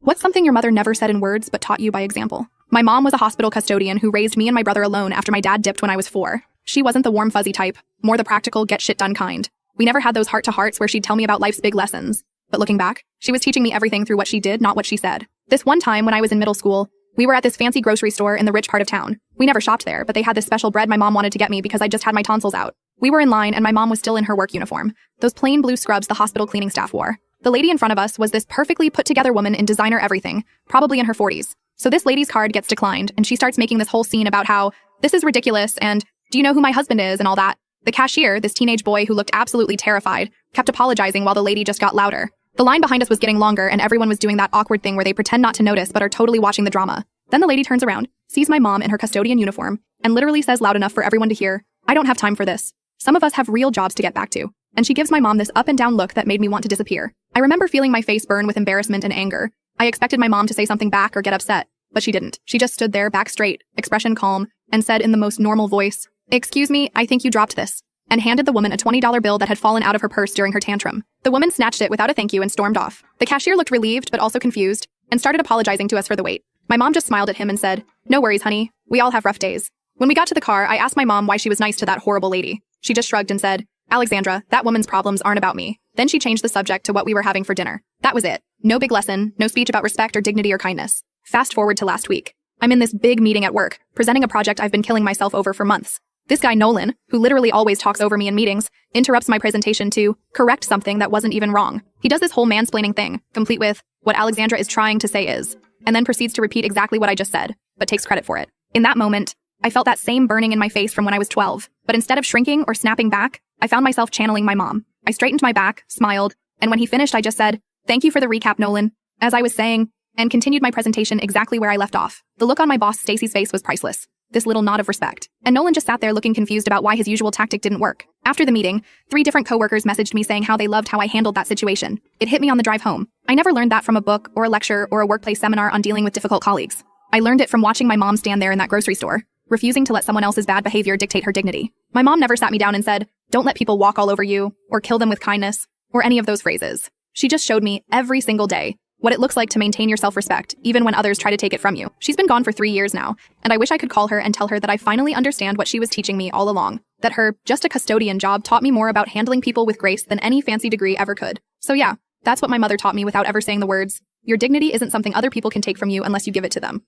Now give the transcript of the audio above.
What's something your mother never said in words but taught you by example? My mom was a hospital custodian who raised me and my brother alone after my dad dipped when I was 4. She wasn't the warm fuzzy type, more the practical get shit done kind. We never had those heart-to-hearts where she'd tell me about life's big lessons. But looking back, she was teaching me everything through what she did, not what she said. This one time when I was in middle school, we were at this fancy grocery store in the rich part of town. We never shopped there, but they had this special bread my mom wanted to get me because I just had my tonsils out. We were in line and my mom was still in her work uniform, those plain blue scrubs the hospital cleaning staff wore. The lady in front of us was this perfectly put-together woman in designer everything, probably in her 40s. So this lady's card gets declined, and she starts making this whole scene about how, this is ridiculous, and do you know who my husband is, and all that. The cashier, this teenage boy who looked absolutely terrified, kept apologizing while the lady just got louder. The line behind us was getting longer, and everyone was doing that awkward thing where they pretend not to notice but are totally watching the drama. Then the lady turns around, sees my mom in her custodian uniform, and literally says loud enough for everyone to hear, "I don't have time for this. Some of us have real jobs to get back to." And she gives my mom this up and down look that made me want to disappear. I remember feeling my face burn with embarrassment and anger. I expected my mom to say something back or get upset, but she didn't. She just stood there, back straight, expression calm, and said in the most normal voice, "Excuse me, I think you dropped this," and handed the woman a $20 bill that had fallen out of her purse during her tantrum. The woman snatched it without a thank you and stormed off. The cashier looked relieved but also confused, and started apologizing to us for the wait. My mom just smiled at him and said, "No worries, honey. We all have rough days." When we got to the car, I asked my mom why she was nice to that horrible lady. She just shrugged and said, "Alexandra, that woman's problems aren't about me." Then she changed the subject to what we were having for dinner. That was it. No big lesson, no speech about respect or dignity or kindness. Fast forward to last week. I'm in this big meeting at work, presenting a project I've been killing myself over for months. This guy Nolan, who literally always talks over me in meetings, interrupts my presentation to correct something that wasn't even wrong. He does this whole mansplaining thing, complete with, "What Alexandra is trying to say is," and then proceeds to repeat exactly what I just said, but takes credit for it. In that moment, I felt that same burning in my face from when I was 12, but instead of shrinking or snapping back, I found myself channeling my mom. I straightened my back, smiled, and when he finished I just said, "Thank you for the recap, Nolan," as I was saying, and continued my presentation exactly where I left off. The look on my boss Stacy's face was priceless. This little nod of respect. And Nolan just sat there looking confused about why his usual tactic didn't work. After the meeting, 3 different coworkers messaged me saying how they loved how I handled that situation. It hit me on the drive home. I never learned that from a book or a lecture or a workplace seminar on dealing with difficult colleagues. I learned it from watching my mom stand there in that grocery store, refusing to let someone else's bad behavior dictate her dignity. My mom never sat me down and said, "Don't let people walk all over you," or "kill them with kindness," or any of those phrases. She just showed me every single day what it looks like to maintain your self-respect, even when others try to take it from you. She's been gone for 3 years now, and I wish I could call her and tell her that I finally understand what she was teaching me all along, that her just a custodian job taught me more about handling people with grace than any fancy degree ever could. So yeah, that's what my mother taught me without ever saying the words. Your dignity isn't something other people can take from you unless you give it to them.